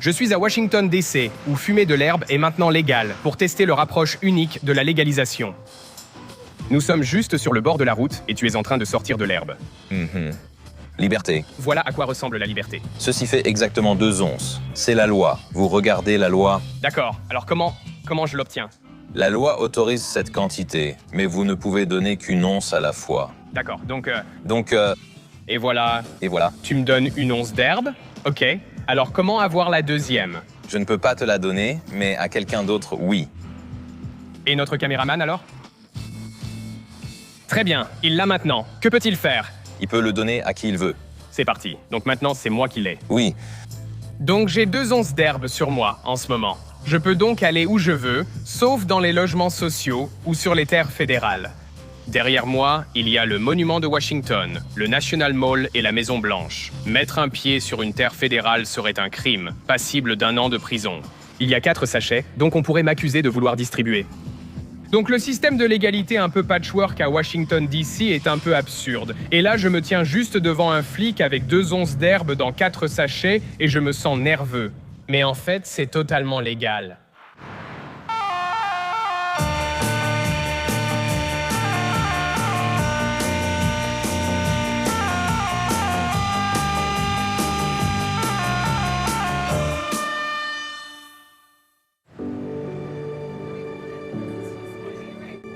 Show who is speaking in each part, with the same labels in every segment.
Speaker 1: Je suis à Washington DC, où fumer de l'herbe est maintenant légal, pour tester leur approche unique de la légalisation. Nous sommes juste sur le bord de la route et tu es en train de sortir de l'herbe.
Speaker 2: Liberté.
Speaker 1: Voilà à quoi ressemble la liberté.
Speaker 2: Ceci fait exactement 2 onces. C'est la loi. Vous regardez la loi.
Speaker 1: D'accord, alors comment je l'obtiens?
Speaker 2: La loi autorise cette quantité, mais vous ne pouvez donner qu'1 once à la fois.
Speaker 1: D'accord, donc...
Speaker 2: Et
Speaker 1: Et voilà,
Speaker 2: voilà.
Speaker 1: tu me donnes 1 once d'herbe? Ok, alors comment avoir la deuxième?
Speaker 2: Je ne peux pas te la donner, mais à quelqu'un d'autre, oui.
Speaker 1: Et notre caméraman alors? Très bien, il l'a maintenant. Que peut-il faire?
Speaker 2: Il peut le donner à qui il veut.
Speaker 1: C'est parti, donc maintenant c'est moi qui l'ai.
Speaker 2: Oui.
Speaker 1: Donc j'ai 2 onces d'herbe sur moi en ce moment. Je peux donc aller où je veux, sauf dans les logements sociaux ou sur les terres fédérales. Derrière moi, il y a le monument de Washington, le National Mall et la Maison Blanche. Mettre un pied sur une terre fédérale serait un crime, passible d'1 an de prison. Il y a 4 sachets, donc on pourrait m'accuser de vouloir distribuer. Donc le système de légalité un peu patchwork à Washington DC est un peu absurde. Et là, je me tiens juste devant un flic avec 2 onces d'herbe dans 4 sachets et je me sens nerveux. Mais en fait, c'est totalement légal.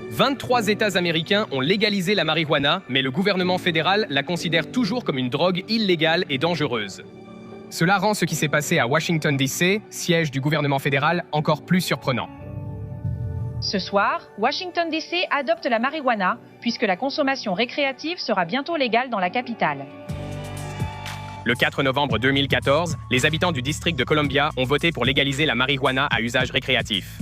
Speaker 1: « 23 États américains ont légalisé la marijuana, mais le gouvernement fédéral la considère toujours comme une drogue illégale et dangereuse. Cela rend ce qui s'est passé à Washington DC, siège du gouvernement fédéral, encore plus surprenant.
Speaker 3: Ce soir, Washington DC adopte la marijuana, puisque la consommation récréative sera bientôt légale dans la capitale.
Speaker 1: Le 4 novembre 2014, les habitants du district de Columbia ont voté pour légaliser la marijuana à usage récréatif.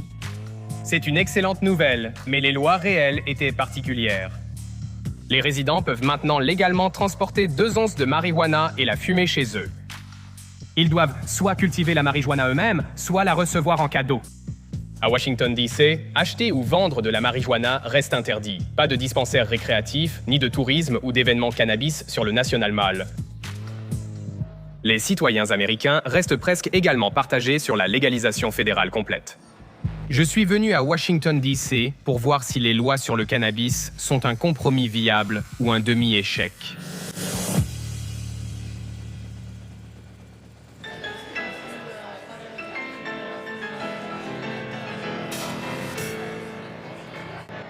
Speaker 1: C'est une excellente nouvelle, mais les lois réelles étaient particulières. Les résidents peuvent maintenant légalement transporter 2 onces de marijuana et la fumer chez eux. Ils doivent soit cultiver la marijuana eux-mêmes, soit la recevoir en cadeau. À Washington DC, acheter ou vendre de la marijuana reste interdit. Pas de dispensaire récréatif, ni de tourisme ou d'événements cannabis sur le National Mall. Les citoyens américains restent presque également partagés sur la légalisation fédérale complète. Je suis venu à Washington DC pour voir si les lois sur le cannabis sont un compromis viable ou un demi-échec.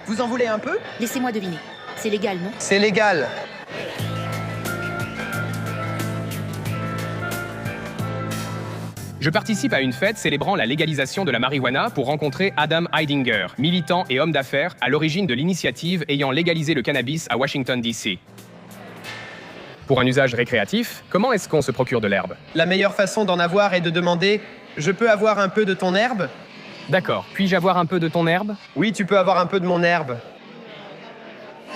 Speaker 4: Vous en voulez un peu?
Speaker 5: Laissez-moi deviner. C'est légal, non?
Speaker 4: C'est légal.
Speaker 1: Je participe à une fête célébrant la légalisation de la marijuana pour rencontrer Adam Heidinger, militant et homme d'affaires à l'origine de l'initiative ayant légalisé le cannabis à Washington DC. Pour un usage récréatif, comment est-ce qu'on se procure de l'herbe?
Speaker 4: La meilleure façon d'en avoir est de demander « Je peux avoir un peu de ton herbe ?»
Speaker 1: D'accord, puis-je avoir un peu de ton herbe?
Speaker 4: Oui, tu peux avoir un peu de mon herbe.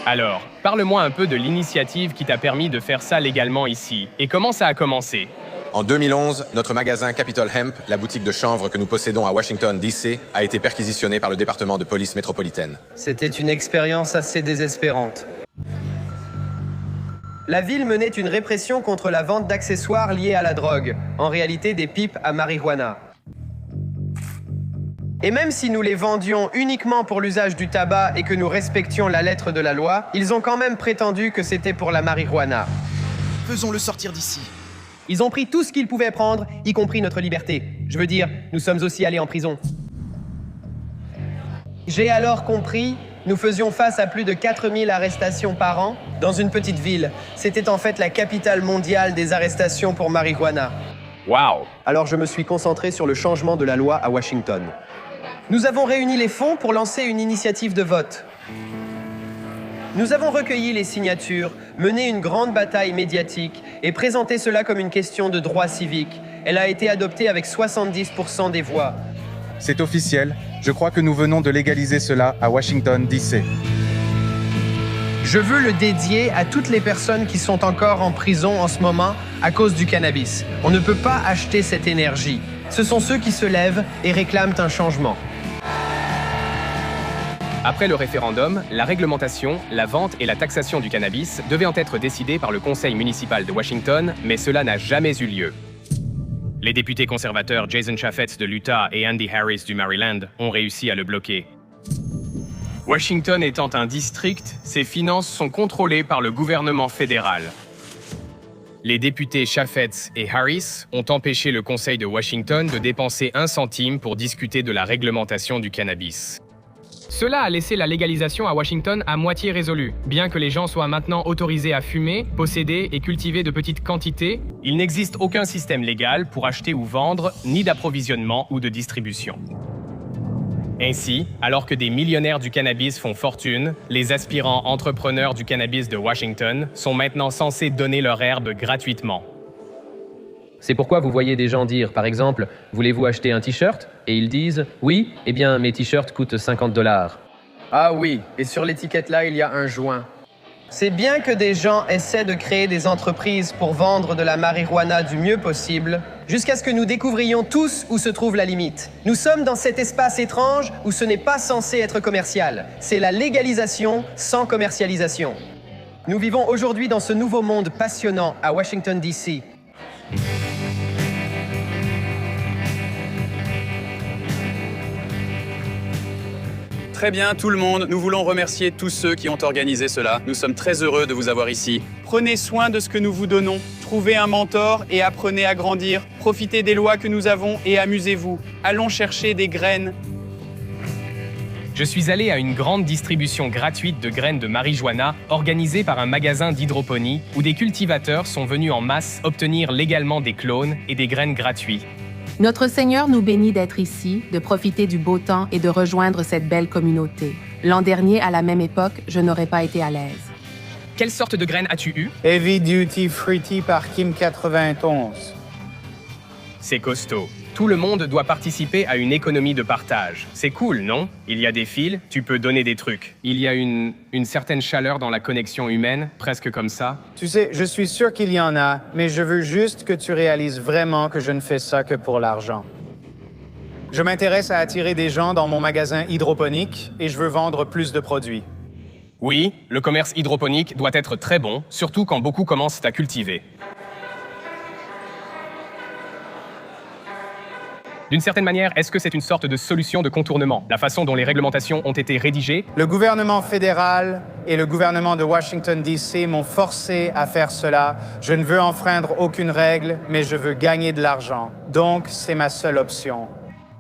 Speaker 1: Alors, parle-moi un peu de l'initiative qui t'a permis de faire ça légalement ici. Et comment ça a commencé?
Speaker 6: En 2011, notre magasin Capitol Hemp, la boutique de chanvre que nous possédons à Washington, D.C., a été perquisitionné par le département de police métropolitaine.
Speaker 4: C'était une expérience assez désespérante. La ville menait une répression contre la vente d'accessoires liés à la drogue, en réalité des pipes à marijuana. Et même si nous les vendions uniquement pour l'usage du tabac et que nous respections la lettre de la loi, ils ont quand même prétendu que c'était pour la marijuana.
Speaker 7: Faisons-le sortir d'ici.
Speaker 4: Ils ont pris tout ce qu'ils pouvaient prendre, y compris notre liberté. Je veux dire, nous sommes aussi allés en prison. J'ai alors compris, nous faisions face à plus de 4000 arrestations par an dans une petite ville. C'était en fait la capitale mondiale des arrestations pour marijuana.
Speaker 1: Waouh!
Speaker 4: Alors je me suis concentré sur le changement de la loi à Washington. Nous avons réuni les fonds pour lancer une initiative de vote. Nous avons recueilli les signatures, mené une grande bataille médiatique et présenté cela comme une question de droit civique. Elle a été adoptée avec 70% des voix.
Speaker 8: C'est officiel. Je crois que nous venons de légaliser cela à Washington, D.C.
Speaker 4: Je veux le dédier à toutes les personnes qui sont encore en prison en ce moment à cause du cannabis. On ne peut pas acheter cette énergie. Ce sont ceux qui se lèvent et réclament un changement.
Speaker 1: Après le référendum, la réglementation, la vente et la taxation du cannabis devaient être décidées par le conseil municipal de Washington, mais cela n'a jamais eu lieu. Les députés conservateurs Jason Chaffetz de l'Utah et Andy Harris du Maryland ont réussi à le bloquer. Washington étant un district, ses finances sont contrôlées par le gouvernement fédéral. Les députés Chaffetz et Harris ont empêché le Conseil de Washington de dépenser 1 centime pour discuter de la réglementation du cannabis. Cela a laissé la légalisation à Washington à moitié résolue. Bien que les gens soient maintenant autorisés à fumer, posséder et cultiver de petites quantités, il n'existe aucun système légal pour acheter ou vendre, ni d'approvisionnement ou de distribution. Ainsi, alors que des millionnaires du cannabis font fortune, les aspirants entrepreneurs du cannabis de Washington sont maintenant censés donner leur herbe gratuitement.
Speaker 4: C'est pourquoi vous voyez des gens dire, par exemple, « Voulez-vous acheter un t-shirt ?» Et ils disent, « Oui, eh bien, mes t-shirts coûtent 50 $. Ah oui, et sur l'étiquette là, il y a un joint. C'est bien que des gens essaient de créer des entreprises pour vendre de la marijuana du mieux possible, jusqu'à ce que nous découvrions tous où se trouve la limite. Nous sommes dans cet espace étrange où ce n'est pas censé être commercial. C'est la légalisation sans commercialisation. Nous vivons aujourd'hui dans ce nouveau monde passionnant à Washington, D.C.
Speaker 9: Très bien, tout le monde. Nous voulons remercier tous ceux qui ont organisé cela. Nous sommes très heureux de vous avoir ici. Prenez soin de ce que nous vous donnons. Trouvez un mentor et apprenez à grandir. Profitez des lois que nous avons et amusez-vous. Allons chercher des graines.
Speaker 1: Je suis allé à une grande distribution gratuite de graines de marijuana organisée par un magasin d'hydroponie où des cultivateurs sont venus en masse obtenir légalement des clones et des graines gratuits.
Speaker 10: Notre Seigneur nous bénit d'être ici, de profiter du beau temps et de rejoindre cette belle communauté. L'an dernier, à la même époque, je n'aurais pas été à l'aise.
Speaker 1: Quelle sorte de graines as-tu eu?
Speaker 11: Heavy Duty Fruity par Kim 91.
Speaker 1: C'est costaud. Tout le monde doit participer à une économie de partage. C'est cool, non? Il y a des fils, tu peux donner des trucs. Il y a une certaine chaleur dans la connexion humaine, presque comme ça.
Speaker 11: Tu sais, je suis sûr qu'il y en a, mais je veux juste que tu réalises vraiment que je ne fais ça que pour l'argent. Je m'intéresse à attirer des gens dans mon magasin hydroponique et je veux vendre plus de produits.
Speaker 1: Oui, le commerce hydroponique doit être très bon, surtout quand beaucoup commencent à cultiver. D'une certaine manière, est-ce que c'est une sorte de solution de contournement, la façon dont les réglementations ont été rédigées?
Speaker 11: Le gouvernement fédéral et le gouvernement de Washington, D.C. m'ont forcé à faire cela. Je ne veux enfreindre aucune règle, mais je veux gagner de l'argent. Donc, c'est ma seule option.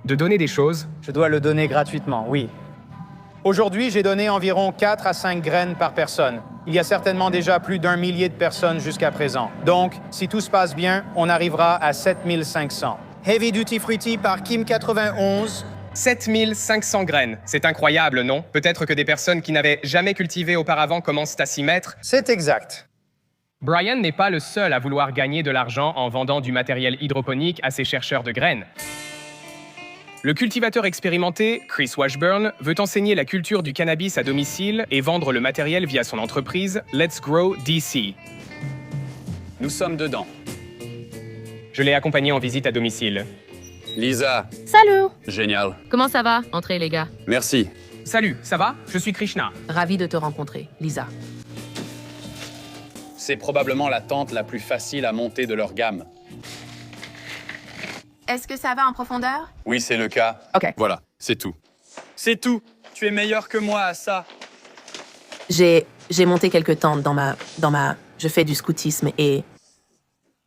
Speaker 1: De donner des choses?
Speaker 11: Je dois le donner gratuitement, oui. Aujourd'hui, j'ai donné environ 4 à 5 graines par personne. Il y a certainement déjà plus d'1 millier de personnes jusqu'à présent. Donc, si tout se passe bien, on arrivera à 7500. Heavy Duty Fruity par Kim 91.
Speaker 1: 7500 graines. C'est incroyable, non? Peut-être que des personnes qui n'avaient jamais cultivé auparavant commencent à s'y mettre.
Speaker 11: C'est exact.
Speaker 1: Brian n'est pas le seul à vouloir gagner de l'argent en vendant du matériel hydroponique à ses chercheurs de graines. Le cultivateur expérimenté, Chris Washburn, veut enseigner la culture du cannabis à domicile et vendre le matériel via son entreprise Let's Grow DC.
Speaker 9: Nous sommes dedans.
Speaker 1: Je l'ai accompagné en visite à domicile.
Speaker 9: Lisa.
Speaker 5: Salut!
Speaker 9: Génial.
Speaker 5: Comment ça va? Entrez, les gars.
Speaker 9: Merci.
Speaker 1: Salut, ça va? Je suis Krishna.
Speaker 10: Ravi de te rencontrer, Lisa.
Speaker 9: C'est probablement la tente la plus facile à monter de leur gamme.
Speaker 10: Est-ce que ça va en profondeur?
Speaker 9: Oui, c'est le cas.
Speaker 10: OK.
Speaker 9: Voilà, c'est tout. C'est tout. Tu es meilleur que moi à ça.
Speaker 10: J'ai monté quelques tentes dans ma... Je fais du scoutisme et...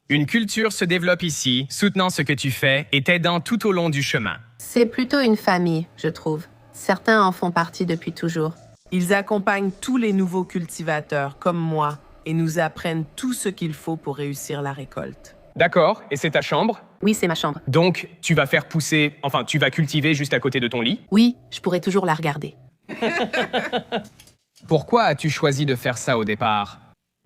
Speaker 1: Une culture se développe ici, soutenant ce que tu fais et t'aidant tout au long du chemin.
Speaker 10: C'est plutôt une famille, je trouve. Certains en font partie depuis toujours.
Speaker 12: Ils accompagnent tous les nouveaux cultivateurs, comme moi, et nous apprennent tout ce qu'il faut pour réussir la récolte.
Speaker 1: D'accord, et c'est ta chambre?
Speaker 10: Oui, c'est ma chambre.
Speaker 1: Donc, tu vas faire pousser... Enfin, tu vas cultiver juste à côté de ton lit?
Speaker 10: Oui, je pourrais toujours la regarder.
Speaker 1: Pourquoi as-tu choisi de faire ça au départ?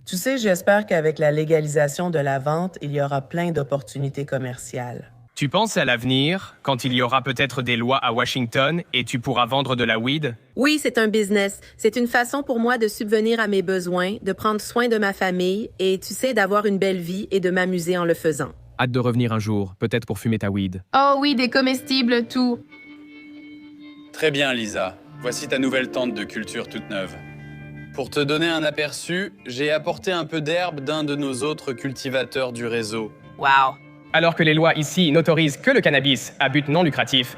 Speaker 12: Tu sais, j'espère qu'avec la légalisation de la vente, il y aura plein d'opportunités commerciales.
Speaker 1: Tu penses à l'avenir, quand il y aura peut-être des lois à Washington et tu pourras vendre de la weed?
Speaker 10: Oui, c'est un business. C'est une façon pour moi de subvenir à mes besoins, de prendre soin de ma famille et, tu sais, d'avoir une belle vie et de m'amuser en le faisant.
Speaker 1: Hâte de revenir un jour, peut-être pour fumer ta weed.
Speaker 10: Oh oui, des comestibles, tout.
Speaker 9: Très bien, Lisa. Voici ta nouvelle tente de culture toute neuve. Pour te donner un aperçu, j'ai apporté un peu d'herbe d'un de nos autres cultivateurs du réseau.
Speaker 12: Wow!
Speaker 1: Alors que les lois ici n'autorisent que le cannabis à but non lucratif,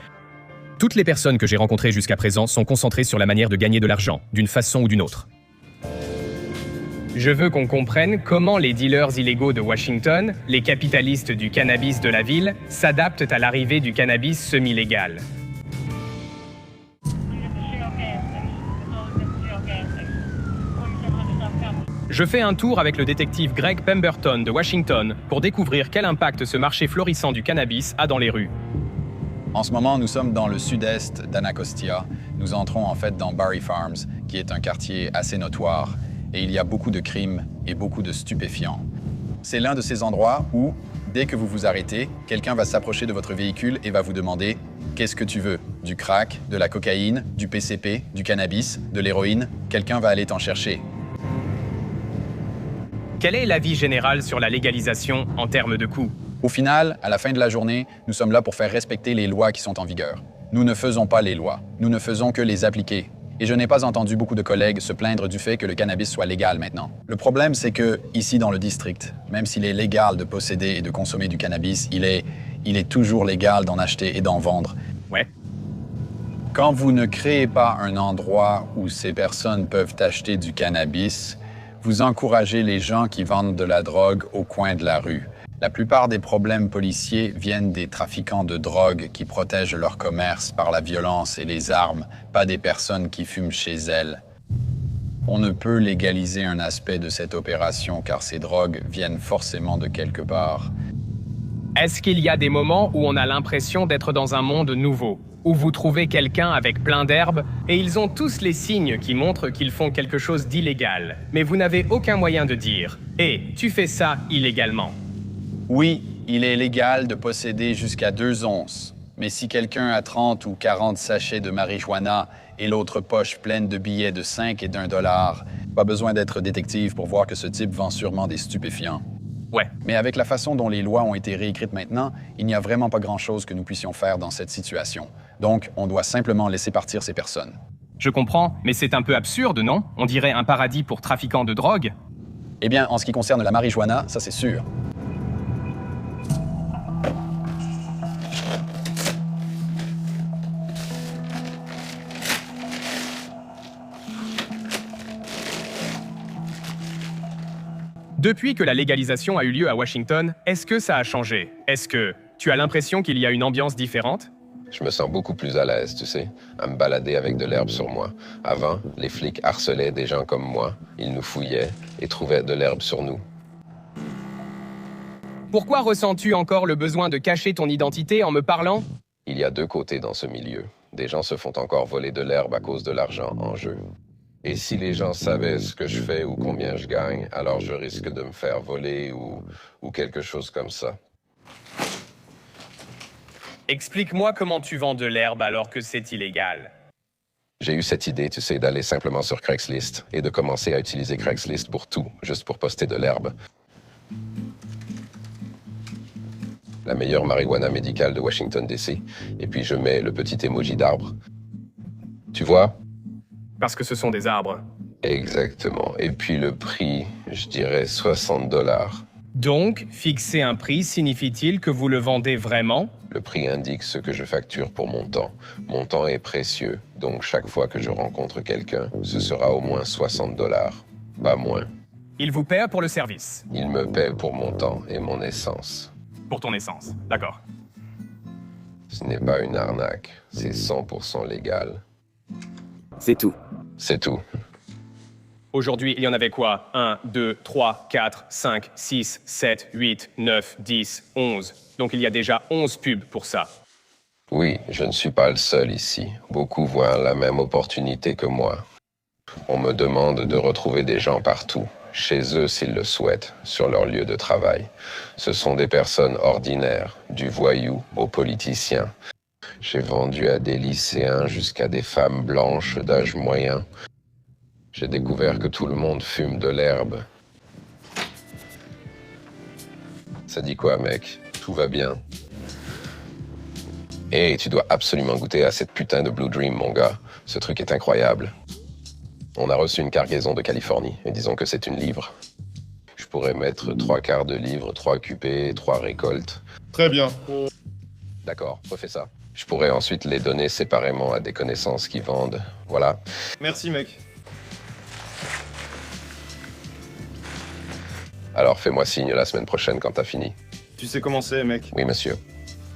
Speaker 1: toutes les personnes que j'ai rencontrées jusqu'à présent sont concentrées sur la manière de gagner de l'argent, d'une façon ou d'une autre. Je veux qu'on comprenne comment les dealers illégaux de Washington, les capitalistes du cannabis de la ville, s'adaptent à l'arrivée du cannabis semi-légal. Je fais un tour avec le détective Greg Pemberton de Washington pour découvrir quel impact ce marché florissant du cannabis a dans les rues.
Speaker 13: En ce moment, nous sommes dans le sud-est d'Anacostia. Nous entrons en fait dans Barry Farms, qui est un quartier assez notoire, et il y a beaucoup de crimes et beaucoup de stupéfiants. C'est l'un de ces endroits où, dès que vous vous arrêtez, quelqu'un va s'approcher de votre véhicule et va vous demander « Qu'est-ce que tu veux? Du crack, de la cocaïne, du PCP, du cannabis, de l'héroïne? Quelqu'un va aller t'en chercher. »
Speaker 1: Quel est l'avis général sur la légalisation en termes de coûts?
Speaker 13: Au final, à la fin de la journée, nous sommes là pour faire respecter les lois qui sont en vigueur. Nous ne faisons pas les lois, nous ne faisons que les appliquer. Et je n'ai pas entendu beaucoup de collègues se plaindre du fait que le cannabis soit légal maintenant. Le problème, c'est que, ici dans le district, même s'il est légal de posséder et de consommer du cannabis, il est toujours légal d'en acheter et d'en vendre.
Speaker 1: Ouais.
Speaker 13: Quand vous ne créez pas un endroit où ces personnes peuvent acheter du cannabis, vous encouragez les gens qui vendent de la drogue au coin de la rue. La plupart des problèmes policiers viennent des trafiquants de drogue qui protègent leur commerce par la violence et les armes, pas des personnes qui fument chez elles. On ne peut légaliser un aspect de cette opération car ces drogues viennent forcément de quelque part.
Speaker 1: Est-ce qu'il y a des moments où on a l'impression d'être dans un monde nouveau, où vous trouvez quelqu'un avec plein d'herbes et ils ont tous les signes qui montrent qu'ils font quelque chose d'illégal, mais vous n'avez aucun moyen de dire « Hé, tu fais ça illégalement ».
Speaker 13: Oui, il est légal de posséder jusqu'à 2 onces. Mais si quelqu'un a 30 ou 40 sachets de marijuana et l'autre poche pleine de billets de 5 et d'1 $, pas besoin d'être détective pour voir que ce type vend sûrement des stupéfiants.
Speaker 1: Ouais.
Speaker 13: Mais avec la façon dont les lois ont été réécrites maintenant, il n'y a vraiment pas grand-chose que nous puissions faire dans cette situation. Donc, on doit simplement laisser partir ces personnes.
Speaker 1: Je comprends, mais c'est un peu absurde, non? On dirait un paradis pour trafiquants de drogue.
Speaker 13: Eh bien, en ce qui concerne la marijuana, ça c'est sûr.
Speaker 1: Depuis que la légalisation a eu lieu à Washington, est-ce que ça a changé? Est-ce que tu as l'impression qu'il y a une ambiance différente?
Speaker 14: Je me sens beaucoup plus à l'aise, tu sais, à me balader avec de l'herbe sur moi. Avant, les flics harcelaient des gens comme moi. Ils nous fouillaient et trouvaient de l'herbe sur nous.
Speaker 1: Pourquoi ressens-tu encore le besoin de cacher ton identité en me parlant?
Speaker 14: Il y a 2 côtés dans ce milieu. Des gens se font encore voler de l'herbe à cause de l'argent en jeu. Et si les gens savaient ce que je fais ou combien je gagne, alors je risque de me faire voler ou quelque chose comme ça.
Speaker 1: Explique-moi comment tu vends de l'herbe alors que c'est illégal.
Speaker 14: J'ai eu cette idée, tu sais, d'aller simplement sur Craigslist et de commencer à utiliser Craigslist pour tout, juste pour poster de l'herbe. La meilleure marijuana médicale de Washington, D.C. Et puis je mets le petit emoji d'arbre. Tu vois?
Speaker 1: Parce que ce sont des arbres.
Speaker 14: Exactement. Et puis le prix, je dirais 60 $.
Speaker 1: Donc, fixer un prix signifie-t-il que vous le vendez vraiment?
Speaker 14: Le prix indique ce que je facture pour mon temps. Mon temps est précieux, donc chaque fois que je rencontre quelqu'un, ce sera au moins 60 $, pas moins.
Speaker 1: Il vous paie pour le service?
Speaker 14: Il me paie pour mon temps et mon essence.
Speaker 1: Pour ton essence, d'accord.
Speaker 14: Ce n'est pas une arnaque, c'est 100% légal.
Speaker 15: C'est tout.
Speaker 14: C'est tout.
Speaker 1: Aujourd'hui, il y en avait quoi? 1, 2, 3, 4, 5, 6, 7, 8, 9, 10, 11. Donc il y a déjà 11 pubs pour ça.
Speaker 14: Oui, je ne suis pas le seul ici. Beaucoup voient la même opportunité que moi. On me demande de retrouver des gens partout, chez eux s'ils le souhaitent, sur leur lieu de travail. Ce sont des personnes ordinaires, du voyou aux politiciens. J'ai vendu à des lycéens jusqu'à des femmes blanches d'âge moyen. J'ai découvert que tout le monde fume de l'herbe. Ça dit quoi, mec? Tout va bien. Hey, tu dois absolument goûter à cette putain de Blue Dream, mon gars. Ce truc est incroyable. On a reçu une cargaison de Californie, et disons que c'est une livre. Je pourrais mettre 3/4 de livre, 3 cupés, 3 récoltes.
Speaker 16: Très bien.
Speaker 14: D'accord, refais ça. Je pourrais ensuite les donner séparément à des connaissances qui vendent. Voilà.
Speaker 16: Merci, mec.
Speaker 14: Alors fais-moi signe la semaine prochaine quand t'as fini.
Speaker 16: Tu sais comment c'est, mec?
Speaker 14: Oui, monsieur.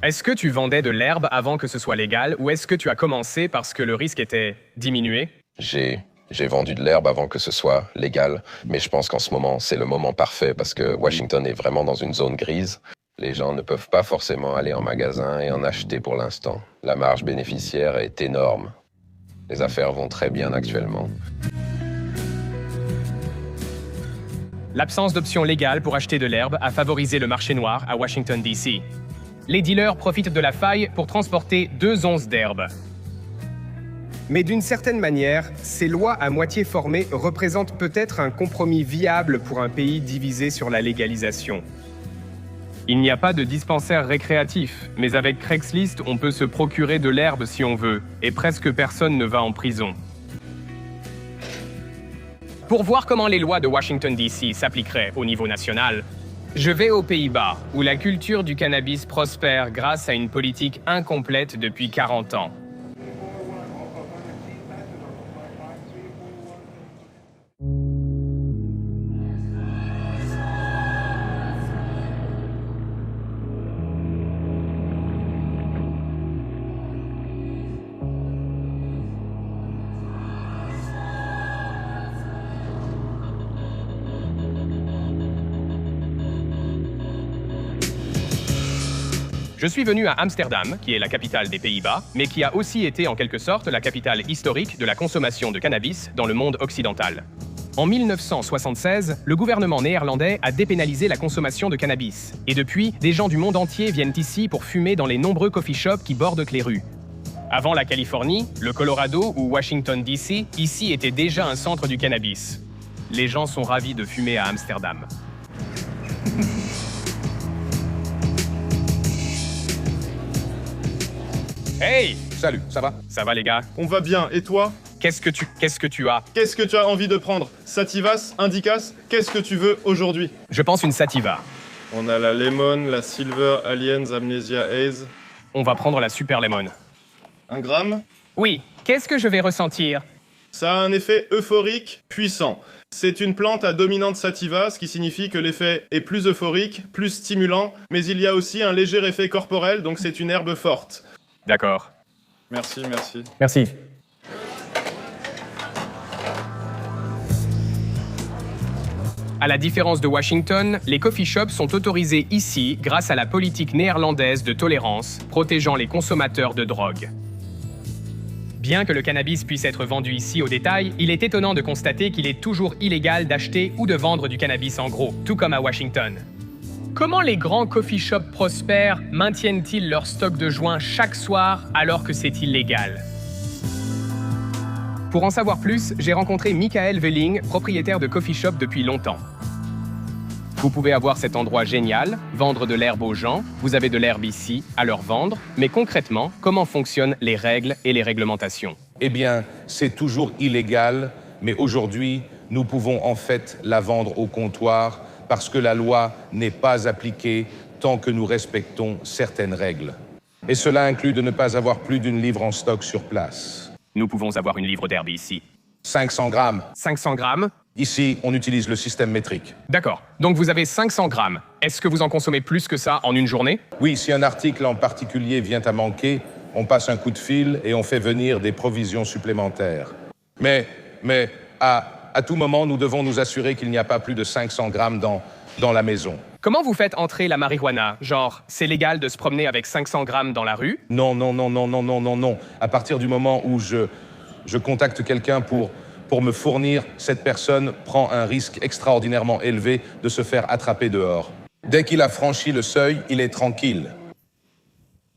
Speaker 1: Est-ce que tu vendais de l'herbe avant que ce soit légal ou est-ce que tu as commencé parce que le risque était diminué?
Speaker 14: J'ai vendu de l'herbe avant que ce soit légal, mais je pense qu'en ce moment, c'est le moment parfait parce que Washington est vraiment dans une zone grise. Les gens ne peuvent pas forcément aller en magasin et en acheter pour l'instant. La marge bénéficiaire est énorme. Les affaires vont très bien actuellement.
Speaker 1: L'absence d'options légales pour acheter de l'herbe a favorisé le marché noir à Washington, D.C. Les dealers profitent de la faille pour transporter 2 onces d'herbe.
Speaker 17: Mais d'une certaine manière, ces lois à moitié formées représentent peut-être un compromis viable pour un pays divisé sur la légalisation.
Speaker 1: Il n'y a pas de dispensaire récréatif, mais avec Craigslist, on peut se procurer de l'herbe si on veut, et presque personne ne va en prison. Pour voir comment les lois de Washington, D.C. s'appliqueraient au niveau national, je vais aux Pays-Bas, où la culture du cannabis prospère grâce à une politique incomplète depuis 40 ans. Je suis venu à Amsterdam, qui est la capitale des Pays-Bas, mais qui a aussi été en quelque sorte la capitale historique de la consommation de cannabis dans le monde occidental. En 1976, le gouvernement néerlandais a dépénalisé la consommation de cannabis. Et depuis, des gens du monde entier viennent ici pour fumer dans les nombreux coffee shops qui bordent les rues. Avant la Californie, le Colorado ou Washington, D.C., ici était déjà un centre du cannabis. Les gens sont ravis de fumer à Amsterdam. Hey!
Speaker 16: Salut, ça va?
Speaker 1: Ça va les gars?
Speaker 16: On va bien, et toi?
Speaker 1: Qu'est-ce que tu as?
Speaker 16: Qu'est-ce que tu as envie de prendre? Sativas, Indicas, qu'est-ce que tu veux aujourd'hui?
Speaker 1: Je pense une sativa.
Speaker 16: On a la Lemon, la Silver, Aliens, Amnesia, Haze.
Speaker 1: On va prendre la Super Lemon.
Speaker 16: 1 gramme?
Speaker 1: Oui, qu'est-ce que je vais ressentir?
Speaker 16: Ça a un effet euphorique puissant. C'est une plante à dominante sativa, ce qui signifie que l'effet est plus euphorique, plus stimulant, mais il y a aussi un léger effet corporel, donc c'est une herbe forte.
Speaker 1: D'accord.
Speaker 16: Merci, merci.
Speaker 1: Merci. À la différence de Washington, les coffee shops sont autorisés ici grâce à la politique néerlandaise de tolérance, protégeant les consommateurs de drogue. Bien que le cannabis puisse être vendu ici au détail, il est étonnant de constater qu'il est toujours illégal d'acheter ou de vendre du cannabis en gros, tout comme à Washington. Comment les grands coffee shops prospèrent maintiennent-ils leur stock de joints chaque soir alors que c'est illégal? Pour en savoir plus, j'ai rencontré Michael Velling, propriétaire de coffee shop depuis longtemps. Vous pouvez avoir cet endroit génial, vendre de l'herbe aux gens, vous avez de l'herbe ici, à leur vendre, mais concrètement, comment fonctionnent les règles et les réglementations?
Speaker 18: Eh bien, c'est toujours illégal, mais aujourd'hui, nous pouvons en fait la vendre au comptoir parce que la loi n'est pas appliquée tant que nous respectons certaines règles. Et cela inclut de ne pas avoir plus d'une livre en stock sur place.
Speaker 1: Nous pouvons avoir une livre d'herbe ici.
Speaker 18: 500 grammes.
Speaker 1: 500 grammes?
Speaker 18: Ici, on utilise le système métrique.
Speaker 1: D'accord. Donc vous avez 500 grammes. Est-ce que vous en consommez plus que ça en une journée?
Speaker 18: Oui, si un article en particulier vient à manquer, on passe un coup de fil et on fait venir des provisions supplémentaires. Mais à tout moment, nous devons nous assurer qu'il n'y a pas plus de 500 grammes dans la maison.
Speaker 1: Comment vous faites entrer la marijuana? Genre, c'est légal de se promener avec 500 grammes dans la rue?
Speaker 18: Non. À partir du moment où je contacte quelqu'un pour me fournir, cette personne prend un risque extraordinairement élevé de se faire attraper dehors. Dès qu'il a franchi le seuil, il est tranquille.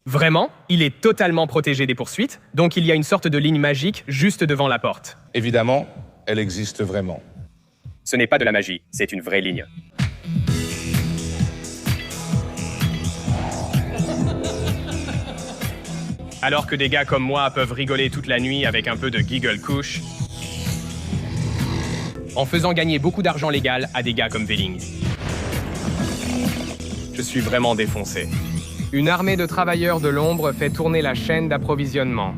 Speaker 1: Vraiment? Il est totalement protégé des poursuites, donc il y a une sorte de ligne magique juste devant la porte.
Speaker 18: Évidemment, elle existe vraiment.
Speaker 1: Ce n'est pas de la magie, c'est une vraie ligne. Alors que des gars comme moi peuvent rigoler toute la nuit avec un peu de giggle couche, en faisant gagner beaucoup d'argent légal à des gars comme Velling. Je suis vraiment défoncé. Une armée de travailleurs de l'ombre fait tourner la chaîne d'approvisionnement.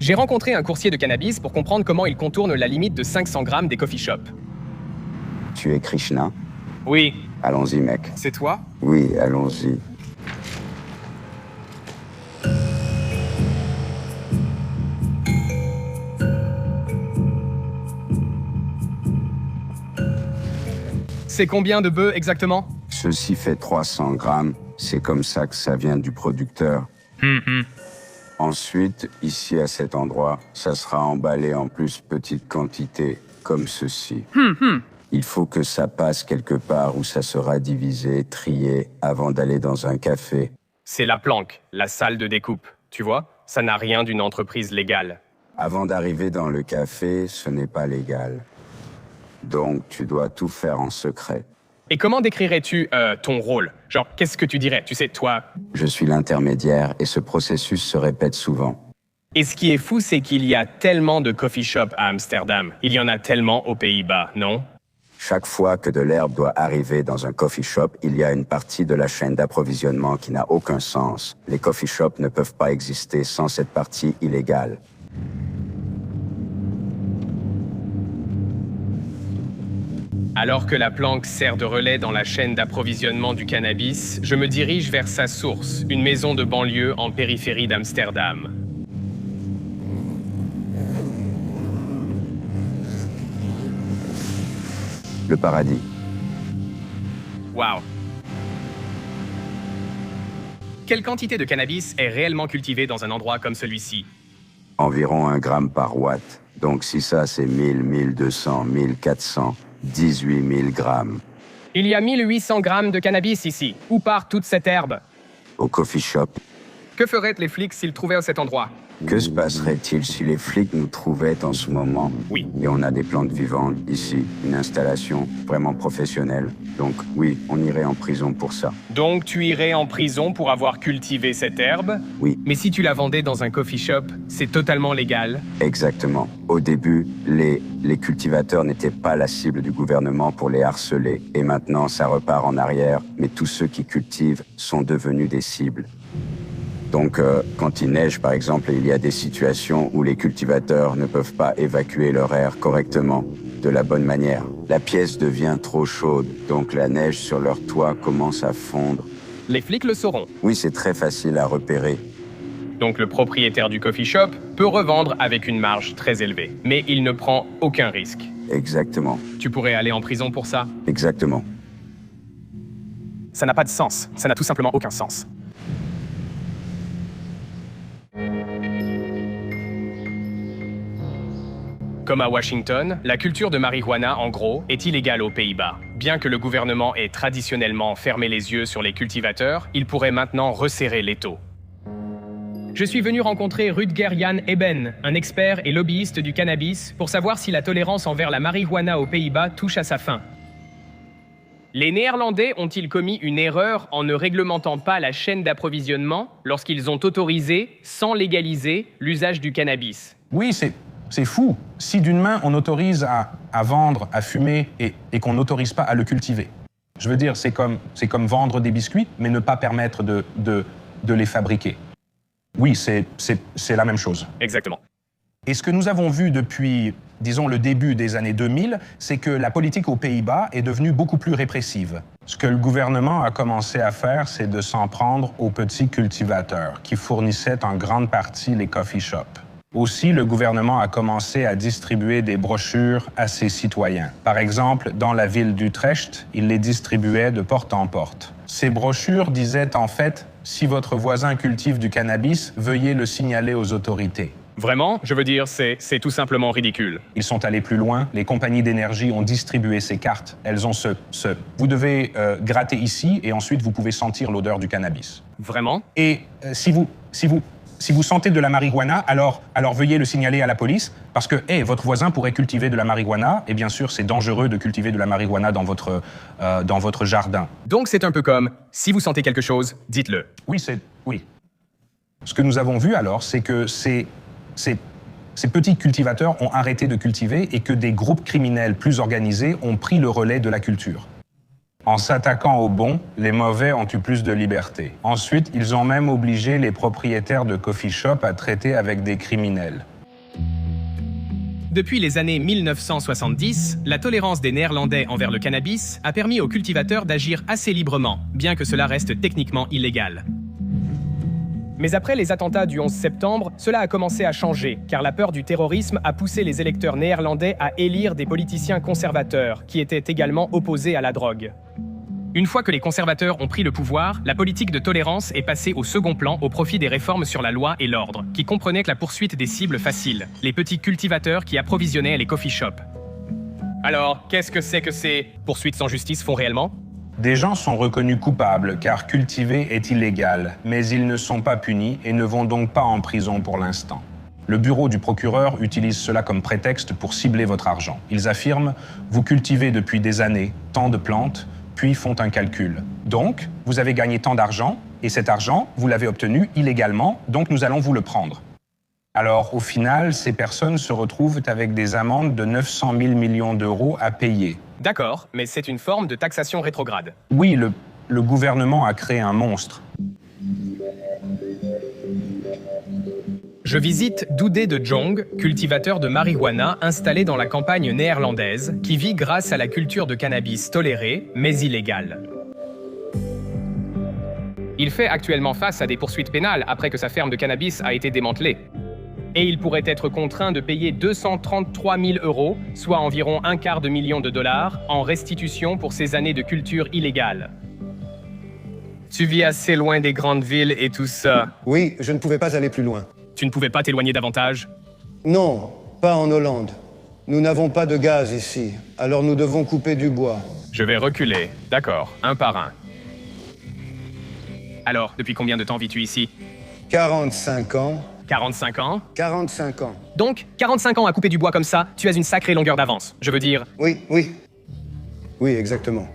Speaker 1: J'ai rencontré un coursier de cannabis pour comprendre comment il contourne la limite de 500 grammes des coffee shops.
Speaker 19: Tu es Krishna?
Speaker 1: Oui.
Speaker 19: Allons-y, mec.
Speaker 1: C'est toi?
Speaker 19: Oui, allons-y.
Speaker 1: C'est combien de bœufs exactement?
Speaker 19: Ceci fait 300 grammes. C'est comme ça que ça vient du producteur. Ensuite, ici à cet endroit, ça sera emballé en plus petite quantité, comme ceci. Il faut que ça passe quelque part où ça sera divisé, trié, avant d'aller dans un café.
Speaker 1: C'est la planque, la salle de découpe. Tu vois, ça n'a rien d'une entreprise légale.
Speaker 19: Avant d'arriver dans le café, ce n'est pas légal. Donc, tu dois tout faire en secret.
Speaker 1: Et comment décrirais-tu ton rôle? Genre, qu'est-ce que tu dirais? Tu sais, toi...
Speaker 19: Je suis l'intermédiaire et ce processus se répète souvent.
Speaker 1: Et ce qui est fou, c'est qu'il y a tellement de coffee shops à Amsterdam. Il y en a tellement aux Pays-Bas, non?
Speaker 19: Chaque fois que de l'herbe doit arriver dans un coffee shop, il y a une partie de la chaîne d'approvisionnement qui n'a aucun sens. Les coffee shops ne peuvent pas exister sans cette partie illégale.
Speaker 1: Alors que la planque sert de relais dans la chaîne d'approvisionnement du cannabis, je me dirige vers sa source, une maison de banlieue en périphérie d'Amsterdam.
Speaker 19: Le paradis.
Speaker 1: Waouh! Quelle quantité de cannabis est réellement cultivée dans un endroit comme celui-ci?
Speaker 19: Environ 1 gramme par watt. Donc si ça c'est 1000, 1200, 1400, 18 000 grammes.
Speaker 1: Il y a 1800 grammes de cannabis ici. Où part toute cette herbe?
Speaker 19: Au coffee shop.
Speaker 1: Que feraient les flics s'ils trouvaient cet endroit?
Speaker 19: Que se passerait-il si les flics nous trouvaient en ce moment?
Speaker 1: Oui.
Speaker 19: Et on a des plantes vivantes ici, une installation vraiment professionnelle. Donc oui, on irait en prison pour ça.
Speaker 1: Donc tu irais en prison pour avoir cultivé cette herbe?
Speaker 19: Oui.
Speaker 1: Mais si tu la vendais dans un coffee shop, c'est totalement légal?
Speaker 19: Exactement. Au début, les cultivateurs n'étaient pas la cible du gouvernement pour les harceler. Et maintenant, ça repart en arrière, mais tous ceux qui cultivent sont devenus des cibles. Donc, quand il neige, par exemple, il y a des situations où les cultivateurs ne peuvent pas évacuer leur air correctement, de la bonne manière. La pièce devient trop chaude, donc la neige sur leur toit commence à fondre.
Speaker 1: Les flics le sauront.
Speaker 19: Oui, c'est très facile à repérer.
Speaker 1: Donc le propriétaire du coffee shop peut revendre avec une marge très élevée, mais il ne prend aucun risque.
Speaker 19: Exactement.
Speaker 1: Tu pourrais aller en prison pour ça?
Speaker 19: Exactement.
Speaker 1: Ça n'a pas de sens. Ça n'a tout simplement aucun sens. Comme à Washington, la culture de marijuana, en gros, est illégale aux Pays-Bas. Bien que le gouvernement ait traditionnellement fermé les yeux sur les cultivateurs, il pourrait maintenant resserrer l'étau. Je suis venu rencontrer Rutger Jan Eben, un expert et lobbyiste du cannabis, pour savoir si la tolérance envers la marijuana aux Pays-Bas touche à sa fin. Les Néerlandais ont-ils commis une erreur en ne réglementant pas la chaîne d'approvisionnement lorsqu'ils ont autorisé, sans légaliser, l'usage du cannabis?
Speaker 20: Oui, c'est fou. Si d'une main, on autorise à vendre, à fumer, et qu'on n'autorise pas à le cultiver. Je veux dire, c'est comme vendre des biscuits, mais ne pas permettre de les fabriquer. Oui, c'est la même chose.
Speaker 1: Exactement.
Speaker 20: Et ce que nous avons vu depuis, disons, le début des années 2000, c'est que la politique aux Pays-Bas est devenue beaucoup plus répressive. Ce que le gouvernement a commencé à faire, c'est de s'en prendre aux petits cultivateurs, qui fournissaient en grande partie les coffee shops. Aussi, le gouvernement a commencé à distribuer des brochures à ses citoyens. Par exemple, dans la ville d'Utrecht, il les distribuait de porte en porte. Ces brochures disaient en fait « Si votre voisin cultive du cannabis, veuillez le signaler aux autorités ».
Speaker 1: Vraiment? Je veux dire, c'est tout simplement ridicule.
Speaker 20: Ils sont allés plus loin. Les compagnies d'énergie ont distribué ces cartes. Elles ont vous devez gratter ici et ensuite vous pouvez sentir l'odeur du cannabis.
Speaker 1: Vraiment?
Speaker 20: Et si vous sentez de la marijuana, alors veuillez le signaler à la police parce que votre voisin pourrait cultiver de la marijuana et bien sûr, c'est dangereux de cultiver de la marijuana dans votre jardin.
Speaker 1: Donc c'est un peu comme, si vous sentez quelque chose, dites-le.
Speaker 20: Oui. Ce que nous avons vu alors, c'est que ces petits cultivateurs ont arrêté de cultiver et que des groupes criminels plus organisés ont pris le relais de la culture. En s'attaquant aux bons, les mauvais ont eu plus de liberté. Ensuite, ils ont même obligé les propriétaires de coffee shop à traiter avec des criminels.
Speaker 1: Depuis les années 1970, la tolérance des Néerlandais envers le cannabis a permis aux cultivateurs d'agir assez librement, bien que cela reste techniquement illégal. Mais après les attentats du 11 septembre, cela a commencé à changer, car la peur du terrorisme a poussé les électeurs néerlandais à élire des politiciens conservateurs, qui étaient également opposés à la drogue. Une fois que les conservateurs ont pris le pouvoir, la politique de tolérance est passée au second plan au profit des réformes sur la loi et l'ordre, qui comprenaient la poursuite des cibles faciles, les petits cultivateurs qui approvisionnaient les coffee shops. Alors, qu'est-ce que c'est que ces poursuites sans justice font réellement ?
Speaker 20: Des gens sont reconnus coupables car cultiver est illégal, mais ils ne sont pas punis et ne vont donc pas en prison pour l'instant. Le bureau du procureur utilise cela comme prétexte pour cibler votre argent. Ils affirment « Vous cultivez depuis des années tant de plantes », puis font un calcul. Donc, vous avez gagné tant d'argent, et cet argent, vous l'avez obtenu illégalement, donc nous allons vous le prendre. Alors, au final, ces personnes se retrouvent avec des amendes de 900 000 millions d'euros à payer.
Speaker 1: D'accord, mais c'est une forme de taxation rétrograde.
Speaker 20: Oui, le gouvernement a créé un monstre.
Speaker 1: Je visite Doudé de Jong, cultivateur de marijuana installé dans la campagne néerlandaise, qui vit grâce à la culture de cannabis tolérée, mais illégale. Il fait actuellement face à des poursuites pénales après que sa ferme de cannabis a été démantelée. Et il pourrait être contraint de payer 233 000 €, soit environ $250 000, en restitution pour ses années de culture illégale. Tu vis assez loin des grandes villes et tout ça.
Speaker 21: Oui, je ne pouvais pas aller plus loin.
Speaker 1: Tu ne pouvais pas t'éloigner davantage?
Speaker 21: Non, pas en Hollande. Nous n'avons pas de gaz ici, alors nous devons couper du bois.
Speaker 1: Je vais reculer. D'accord, un par un. Alors, depuis combien de temps vis-tu ici?
Speaker 21: 45 ans.
Speaker 1: 45 ans?
Speaker 21: 45 ans.
Speaker 1: Donc, 45 ans à couper du bois comme ça, tu as une sacrée longueur d'avance. Je veux dire...
Speaker 21: Oui, oui. Oui, exactement.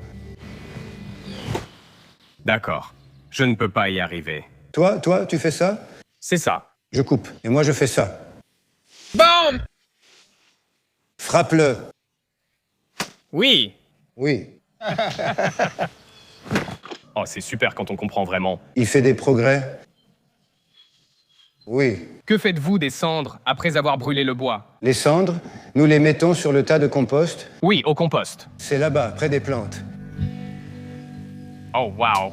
Speaker 1: D'accord. Je ne peux pas y arriver.
Speaker 21: Toi, tu fais ça?
Speaker 1: C'est ça.
Speaker 21: Je coupe. Et moi, je fais ça.
Speaker 1: BAM!
Speaker 21: Frappe-le.
Speaker 1: Oui.
Speaker 21: Oui.
Speaker 1: Oh, c'est super quand on comprend vraiment.
Speaker 21: Il fait des progrès? Oui.
Speaker 1: Que faites-vous des cendres après avoir brûlé le bois?
Speaker 21: Les cendres, nous les mettons sur le tas de compost.
Speaker 1: Oui, au compost.
Speaker 21: C'est là-bas, près des plantes.
Speaker 1: Oh, wow.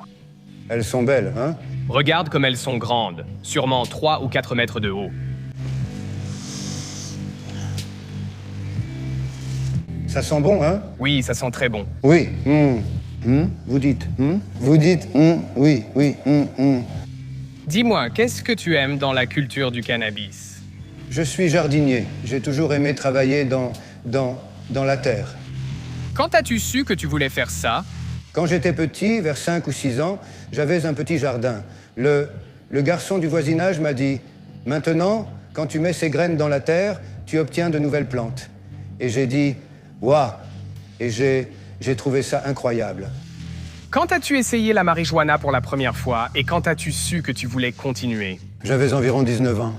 Speaker 21: Elles sont belles, hein?
Speaker 1: Regarde comme elles sont grandes, sûrement 3 ou 4 mètres de haut.
Speaker 21: Ça sent bon, hein?
Speaker 1: Oui, ça sent très bon.
Speaker 21: Oui. Vous dites. Vous dites. Oui, oui.
Speaker 1: Dis-moi, qu'est-ce que tu aimes dans la culture du cannabis?
Speaker 21: Je suis jardinier. J'ai toujours aimé travailler dans la terre.
Speaker 1: Quand as-tu su que tu voulais faire ça?
Speaker 21: Quand j'étais petit, vers 5 ou 6 ans, j'avais un petit jardin. Le garçon du voisinage m'a dit « Maintenant, quand tu mets ces graines dans la terre, tu obtiens de nouvelles plantes. » Et j'ai dit « Waouh !» Et j'ai trouvé ça incroyable.
Speaker 1: Quand as-tu essayé la marijuana pour la première fois et quand as-tu su que tu voulais continuer?
Speaker 21: J'avais environ 19 ans.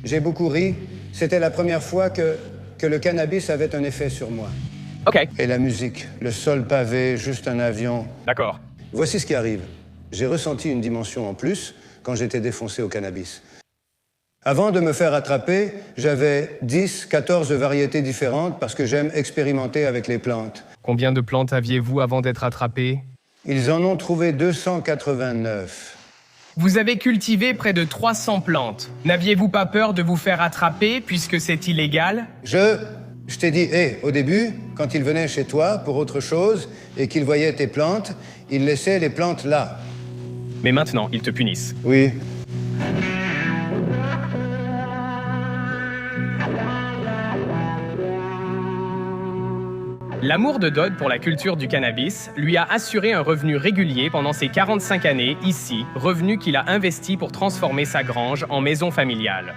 Speaker 21: J'ai beaucoup ri. C'était la première fois que le cannabis avait un effet sur moi.
Speaker 1: OK.
Speaker 21: Et la musique, le sol pavé, juste un avion.
Speaker 1: D'accord.
Speaker 21: Voici ce qui arrive. J'ai ressenti une dimension en plus quand j'étais défoncé au cannabis. Avant de me faire attraper, j'avais 10, 14 variétés différentes parce que j'aime expérimenter avec les plantes.
Speaker 1: Combien de plantes aviez-vous avant d'être attrapé?
Speaker 21: Ils en ont trouvé 289.
Speaker 1: Vous avez cultivé près de 300 plantes. N'aviez-vous pas peur de vous faire attraper puisque c'est illégal?
Speaker 21: Je t'ai dit, au début, quand ils venaient chez toi pour autre chose et qu'ils voyaient tes plantes, ils laissaient les plantes là.
Speaker 1: Mais maintenant, ils te punissent.
Speaker 21: Oui.
Speaker 1: L'amour de Dodd pour la culture du cannabis lui a assuré un revenu régulier pendant ses 45 années ici, revenu qu'il a investi pour transformer sa grange en maison familiale.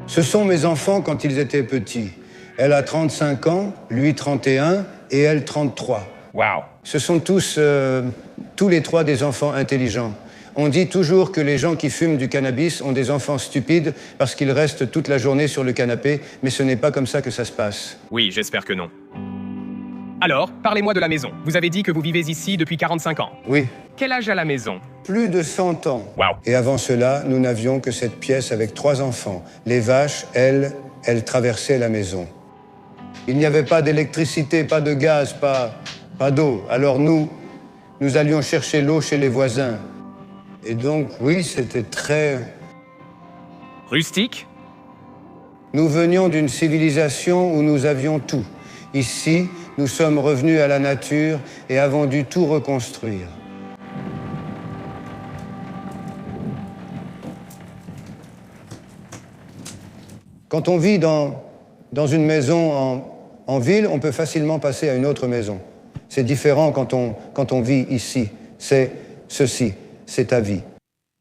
Speaker 21: Ce sont mes enfants quand ils étaient petits. Elle a 35 ans, lui 31 et elle 33.
Speaker 1: Wow.
Speaker 21: Ce sont tous les trois des enfants intelligents. On dit toujours que les gens qui fument du cannabis ont des enfants stupides parce qu'ils restent toute la journée sur le canapé, mais ce n'est pas comme ça que ça se passe.
Speaker 1: Oui, j'espère que non. Alors, parlez-moi de la maison. Vous avez dit que vous vivez ici depuis 45 ans.
Speaker 21: Oui.
Speaker 1: Quel âge a la maison?
Speaker 21: Plus de 100 ans.
Speaker 1: Wow.
Speaker 21: Et avant cela, nous n'avions que cette pièce avec 3 enfants. Les vaches, elles traversaient la maison. Il n'y avait pas d'électricité, pas de gaz, pas d'eau. Alors nous allions chercher l'eau chez les voisins. Et donc, oui, c'était très...
Speaker 1: Rustique?
Speaker 21: Nous venions d'une civilisation où nous avions tout. Ici, nous sommes revenus à la nature et avons dû tout reconstruire. Quand on vit dans une maison en ville, on peut facilement passer à une autre maison. C'est différent quand on vit ici. C'est ceci, c'est ta vie.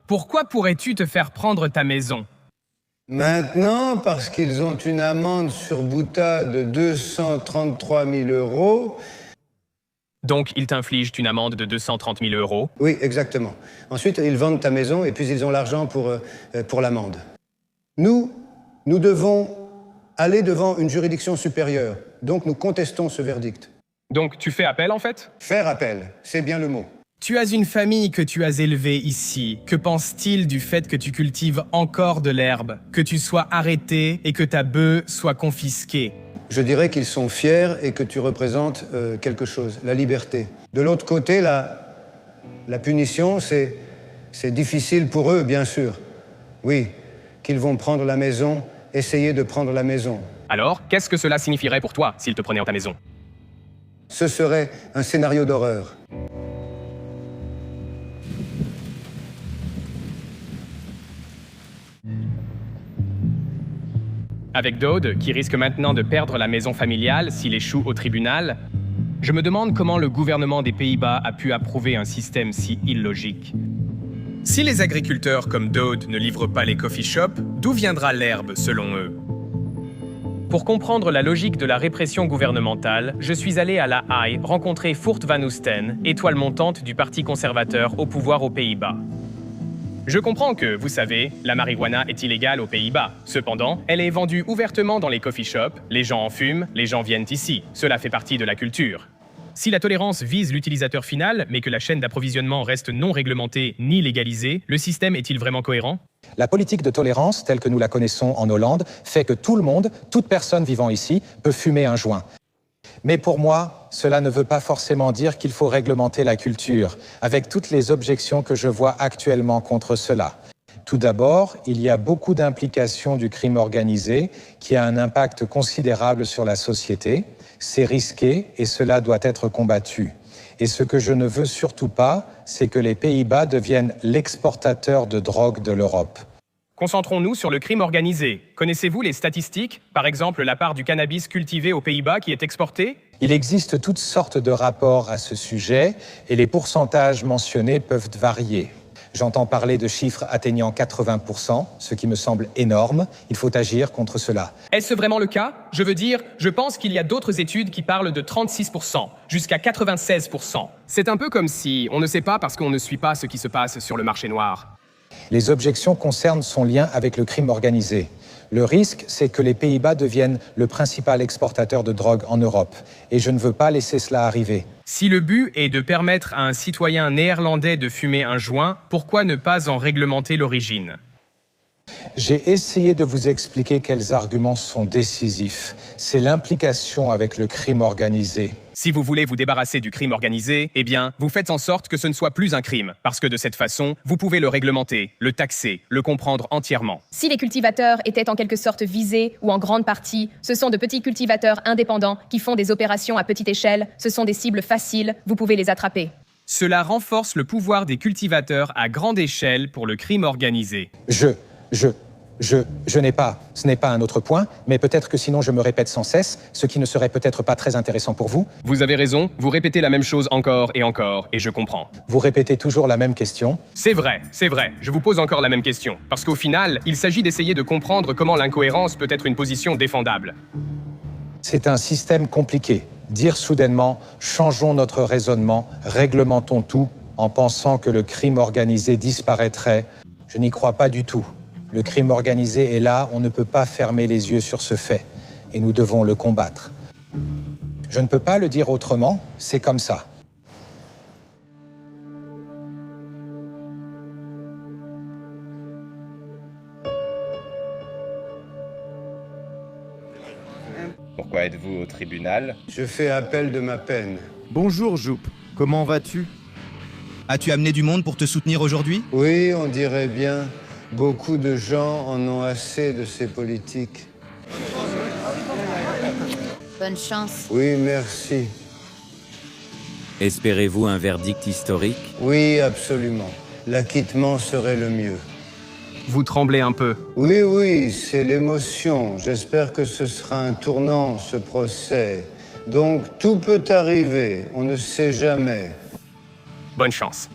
Speaker 1: Pourquoi pourrais-tu te faire prendre ta maison?
Speaker 21: Maintenant, parce qu'ils ont une amende sur boutade de 233 000 €.
Speaker 1: Donc, ils t'infligent une amende de 230 000 €?
Speaker 21: Oui, exactement. Ensuite, ils vendent ta maison et puis ils ont l'argent pour l'amende. Nous devons aller devant une juridiction supérieure. Donc, nous contestons ce verdict.
Speaker 1: Donc, tu fais appel, en fait?
Speaker 21: Faire appel, c'est bien le mot.
Speaker 1: Tu as une famille que tu as élevée ici. Que pense-t-il du fait que tu cultives encore de l'herbe, que tu sois arrêté et que ta bœuf soit confisquée?
Speaker 21: Je dirais qu'ils sont fiers et que tu représentes quelque chose, la liberté. De l'autre côté, la punition, c'est difficile pour eux, bien sûr. Oui, qu'ils vont prendre la maison, essayer de prendre la maison.
Speaker 1: Alors, qu'est-ce que cela signifierait pour toi s'ils te prenaient en ta maison?
Speaker 21: Ce serait un scénario d'horreur.
Speaker 1: Avec Dode, qui risque maintenant de perdre la maison familiale s'il échoue au tribunal, je me demande comment le gouvernement des Pays-Bas a pu approuver un système si illogique. Si les agriculteurs comme Dode ne livrent pas les coffee shops, d'où viendra l'herbe selon eux? Pour comprendre la logique de la répression gouvernementale, je suis allé à La Haye rencontrer Fourt van Oosten, étoile montante du Parti conservateur au pouvoir aux Pays-Bas. Je comprends que, vous savez, la marijuana est illégale aux Pays-Bas. Cependant, elle est vendue ouvertement dans les coffee shops, les gens en fument, les gens viennent ici. Cela fait partie de la culture. Si la tolérance vise l'utilisateur final, mais que la chaîne d'approvisionnement reste non réglementée ni légalisée, le système est-il vraiment cohérent?
Speaker 2: La politique de tolérance, telle que nous la connaissons en Hollande, fait que tout le monde, toute personne vivant ici, peut fumer un joint. Mais pour moi, cela ne veut pas forcément dire qu'il faut réglementer la culture, avec toutes les objections que je vois actuellement contre cela. Tout d'abord, il y a beaucoup d'implications du crime organisé qui a un impact considérable sur la société. C'est risqué et cela doit être combattu. Et ce que je ne veux surtout pas, c'est que les Pays-Bas deviennent l'exportateur de drogue de l'Europe.
Speaker 1: Concentrons-nous sur le crime organisé. Connaissez-vous les statistiques? Par exemple, la part du cannabis cultivé aux Pays-Bas qui est exporté?
Speaker 2: Il existe toutes sortes de rapports à ce sujet et les pourcentages mentionnés peuvent varier. J'entends parler de chiffres atteignant 80%, ce qui me semble énorme. Il faut agir contre cela.
Speaker 1: Est-ce vraiment le cas? Je veux dire, je pense qu'il y a d'autres études qui parlent de 36%, jusqu'à 96%. C'est un peu comme si on ne sait pas parce qu'on ne suit pas ce qui se passe sur le marché noir.
Speaker 2: Les objections concernent son lien avec le crime organisé. Le risque, c'est que les Pays-Bas deviennent le principal exportateur de drogue en Europe. Et je ne veux pas laisser cela arriver.
Speaker 1: Si le but est de permettre à un citoyen néerlandais de fumer un joint, pourquoi ne pas en réglementer l'origine?
Speaker 2: J'ai essayé de vous expliquer quels arguments sont décisifs. C'est l'implication avec le crime organisé.
Speaker 1: Si vous voulez vous débarrasser du crime organisé, eh bien, vous faites en sorte que ce ne soit plus un crime, parce que de cette façon, vous pouvez le réglementer, le taxer, le comprendre entièrement.
Speaker 22: Si les cultivateurs étaient en quelque sorte visés, ou en grande partie, ce sont de petits cultivateurs indépendants qui font des opérations à petite échelle, ce sont des cibles faciles, vous pouvez les attraper.
Speaker 1: Cela renforce le pouvoir des cultivateurs à grande échelle pour le crime organisé.
Speaker 2: Ce n'est pas un autre point, mais peut-être que sinon je me répète sans cesse, ce qui ne serait peut-être pas très intéressant pour vous.
Speaker 1: Vous avez raison, vous répétez la même chose encore, et je comprends.
Speaker 2: Vous répétez toujours la même question.
Speaker 1: C'est vrai, je vous pose encore la même question, parce qu'au final, il s'agit d'essayer de comprendre comment l'incohérence peut être une position défendable.
Speaker 2: C'est un système compliqué. Dire soudainement, changeons notre raisonnement, réglementons tout, en pensant que le crime organisé disparaîtrait, je n'y crois pas du tout. Le crime organisé est là, on ne peut pas fermer les yeux sur ce fait, et nous devons le combattre. Je ne peux pas le dire autrement, c'est comme ça.
Speaker 3: Pourquoi êtes-vous au tribunal?
Speaker 21: Je fais appel de ma peine.
Speaker 7: Bonjour, Joup. Comment vas-tu? As-tu amené du monde pour te soutenir aujourd'hui?
Speaker 21: Oui, on dirait bien. Beaucoup de gens en ont assez de ces politiques.
Speaker 5: Bonne chance.
Speaker 21: Oui, merci.
Speaker 15: Espérez-vous un verdict historique?
Speaker 21: Oui, absolument. L'acquittement serait le mieux.
Speaker 1: Vous tremblez un peu.
Speaker 21: Oui, oui, c'est l'émotion. J'espère que ce sera un tournant, ce procès. Donc, tout peut arriver. On ne sait jamais.
Speaker 1: Bonne chance.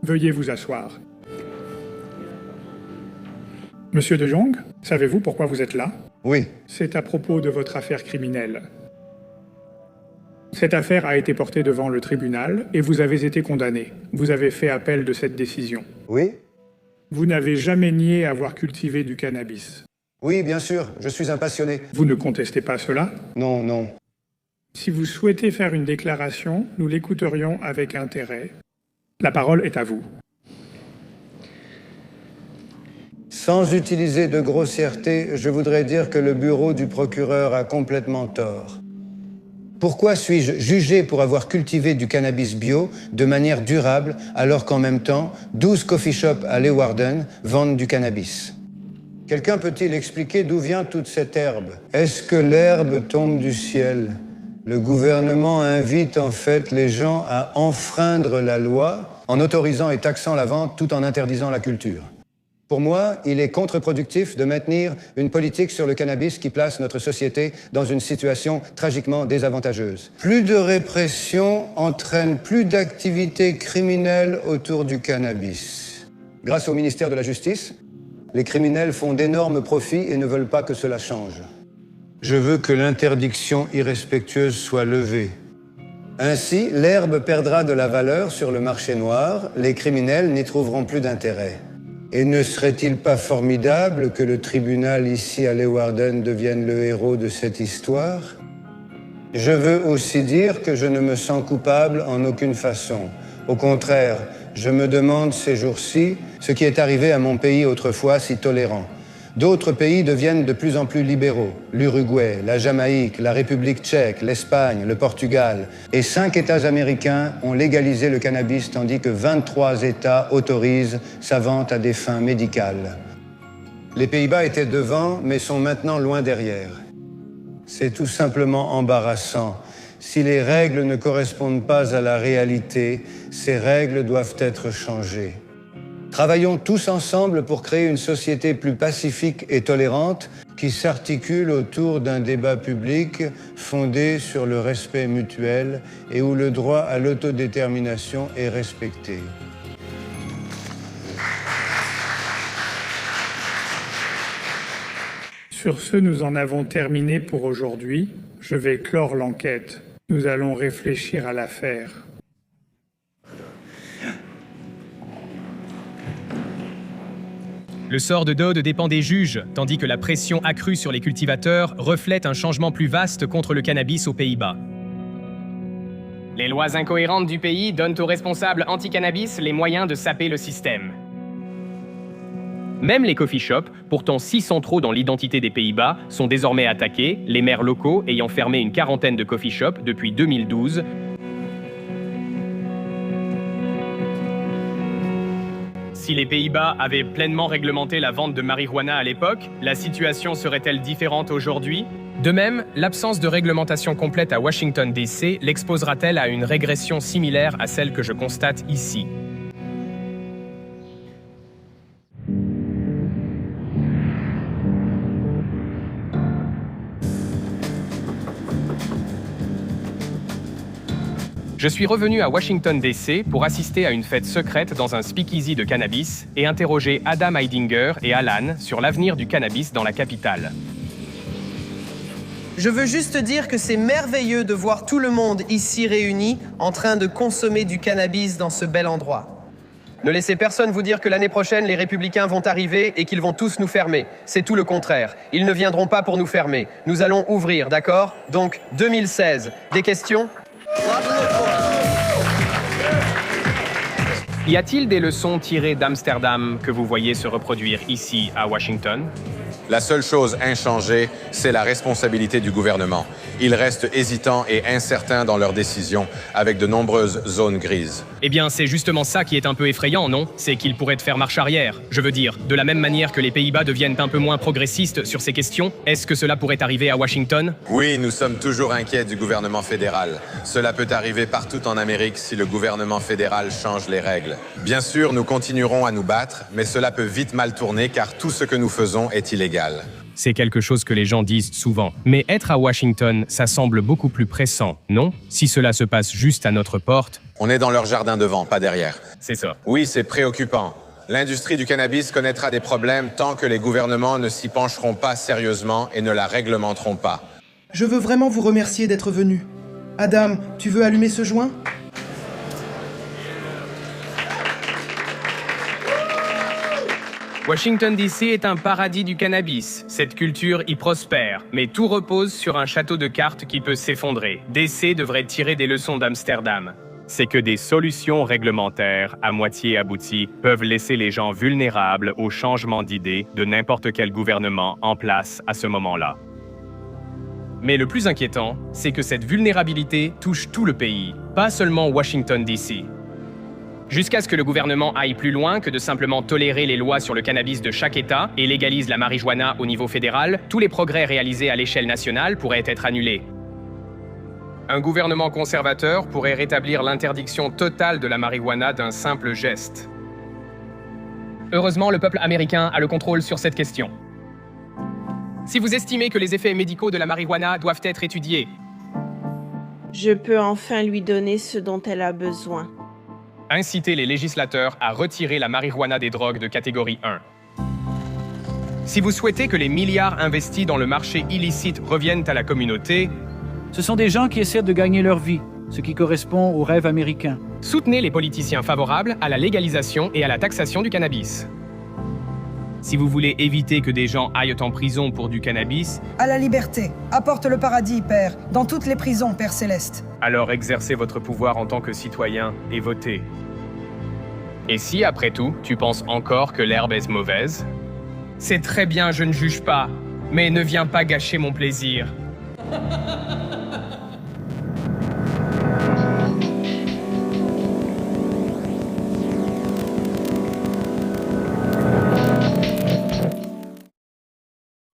Speaker 6: Veuillez vous asseoir. Monsieur De Jong, savez-vous pourquoi vous êtes là?
Speaker 21: Oui.
Speaker 6: C'est à propos de votre affaire criminelle. Cette affaire a été portée devant le tribunal et vous avez été condamné. Vous avez fait appel de cette décision.
Speaker 21: Oui.
Speaker 6: Vous n'avez jamais nié avoir cultivé du cannabis.
Speaker 21: Oui, bien sûr, je suis un passionné.
Speaker 6: Vous ne contestez pas cela?
Speaker 21: Non, non.
Speaker 6: Si vous souhaitez faire une déclaration, nous l'écouterions avec intérêt. La parole est à vous.
Speaker 21: Sans utiliser de grossièreté, je voudrais dire que le bureau du procureur a complètement tort. Pourquoi suis-je jugé pour avoir cultivé du cannabis bio de manière durable alors qu'en même temps, 12 coffee shops à Leeuwarden vendent du cannabis? Quelqu'un peut-il expliquer d'où vient toute cette herbe? Est-ce que l'herbe tombe du ciel? Le gouvernement invite en fait les gens à enfreindre la loi en autorisant et taxant la vente tout en interdisant la culture. Pour moi, il est contre-productif de maintenir une politique sur le cannabis qui place notre société dans une situation tragiquement désavantageuse. Plus de répression entraîne plus d'activités criminelles autour du cannabis. Grâce au ministère de la Justice, les criminels font d'énormes profits et ne veulent pas que cela change. Je veux que l'interdiction irrespectueuse soit levée. Ainsi, l'herbe perdra de la valeur sur le marché noir, les criminels n'y trouveront plus d'intérêt. Et ne serait-il pas formidable que le tribunal ici à Leeuwarden devienne le héros de cette histoire? Je veux aussi dire que je ne me sens coupable en aucune façon. Au contraire, je me demande ces jours-ci ce qui est arrivé à mon pays autrefois si tolérant. D'autres pays deviennent de plus en plus libéraux. L'Uruguay, la Jamaïque, la République tchèque, l'Espagne, le Portugal. Et 5 États américains ont légalisé le cannabis tandis que 23 États autorisent sa vente à des fins médicales. Les Pays-Bas étaient devant, mais sont maintenant loin derrière. C'est tout simplement embarrassant. Si les règles ne correspondent pas à la réalité, ces règles doivent être changées. Travaillons tous ensemble pour créer une société plus pacifique et tolérante qui s'articule autour d'un débat public fondé sur le respect mutuel et où le droit à l'autodétermination est respecté.
Speaker 6: Sur ce, nous en avons terminé pour aujourd'hui. Je vais clore l'enquête. Nous allons réfléchir à l'affaire.
Speaker 1: Le sort de Dode dépend des juges, tandis que la pression accrue sur les cultivateurs reflète un changement plus vaste contre le cannabis aux Pays-Bas. Les lois incohérentes du pays donnent aux responsables anti-cannabis les moyens de saper le système. Même les coffee shops, pourtant si centraux dans l'identité des Pays-Bas, sont désormais attaqués, les maires locaux ayant fermé une quarantaine de coffee shops depuis 2012. Si les Pays-Bas avaient pleinement réglementé la vente de marijuana à l'époque, la situation serait-elle différente aujourd'hui? De même, l'absence de réglementation complète à Washington DC l'exposera-t-elle à une régression similaire à celle que je constate ici? Je suis revenu à Washington DC pour assister à une fête secrète dans un speakeasy de cannabis et interroger Adam Heidinger et Alan sur l'avenir du cannabis dans la capitale.
Speaker 4: Je veux juste dire que c'est merveilleux de voir tout le monde ici réuni en train de consommer du cannabis dans ce bel endroit. Ne laissez personne vous dire que l'année prochaine, les républicains vont arriver et qu'ils vont tous nous fermer. C'est tout le contraire. Ils ne viendront pas pour nous fermer. Nous allons ouvrir, d'accord? Donc, 2016. Des questions?
Speaker 1: Y a-t-il des leçons tirées d'Amsterdam que vous voyez se reproduire ici à Washington?
Speaker 8: La seule chose inchangée, c'est la responsabilité du gouvernement. Ils restent hésitants et incertains dans leurs décisions, avec de nombreuses zones grises.
Speaker 1: Eh bien, c'est justement ça qui est un peu effrayant, non? C'est qu'ils pourraient faire marche arrière. Je veux dire, de la même manière que les Pays-Bas deviennent un peu moins progressistes sur ces questions, est-ce que cela pourrait arriver à Washington?
Speaker 8: Oui, nous sommes toujours inquiets du gouvernement fédéral. Cela peut arriver partout en Amérique si le gouvernement fédéral change les règles. Bien sûr, nous continuerons à nous battre, mais cela peut vite mal tourner car tout ce que nous faisons est illégal.
Speaker 1: C'est quelque chose que les gens disent souvent. Mais être à Washington, ça semble beaucoup plus pressant, non? Si cela se passe juste à notre porte...
Speaker 8: On est dans leur jardin devant, pas derrière.
Speaker 1: C'est ça.
Speaker 8: Oui, c'est préoccupant. L'industrie du cannabis connaîtra des problèmes tant que les gouvernements ne s'y pencheront pas sérieusement et ne la réglementeront pas.
Speaker 11: Je veux vraiment vous remercier d'être venu. Adam, tu veux allumer ce joint?
Speaker 1: Washington DC est un paradis du cannabis. Cette culture y prospère, mais tout repose sur un château de cartes qui peut s'effondrer. DC devrait tirer des leçons d'Amsterdam. C'est que des solutions réglementaires à moitié abouties peuvent laisser les gens vulnérables au changement d'idées de n'importe quel gouvernement en place à ce moment-là. Mais le plus inquiétant, c'est que cette vulnérabilité touche tout le pays, pas seulement Washington DC. Jusqu'à ce que le gouvernement aille plus loin que de simplement tolérer les lois sur le cannabis de chaque État et légalise la marijuana au niveau fédéral, tous les progrès réalisés à l'échelle nationale pourraient être annulés. Un gouvernement conservateur pourrait rétablir l'interdiction totale de la marijuana d'un simple geste. Heureusement, le peuple américain a le contrôle sur cette question. Si vous estimez que les effets médicaux de la marijuana doivent être étudiés,
Speaker 23: je peux enfin lui donner ce dont elle a besoin.
Speaker 1: Inciter les législateurs à retirer la marijuana des drogues de catégorie 1. Si vous souhaitez que les milliards investis dans le marché illicite reviennent à la communauté,
Speaker 24: ce sont des gens qui essaient de gagner leur vie, ce qui correspond au rêve américain.
Speaker 1: Soutenez les politiciens favorables à la légalisation et à la taxation du cannabis. Si vous voulez éviter que des gens aillent en prison pour du cannabis,
Speaker 25: à la liberté, apporte le paradis, Père, dans toutes les prisons, Père Céleste.
Speaker 1: Alors exercez votre pouvoir en tant que citoyen et votez. Et si, après tout, tu penses encore que l'herbe est mauvaise, c'est très bien, je ne juge pas, mais ne viens pas gâcher mon plaisir.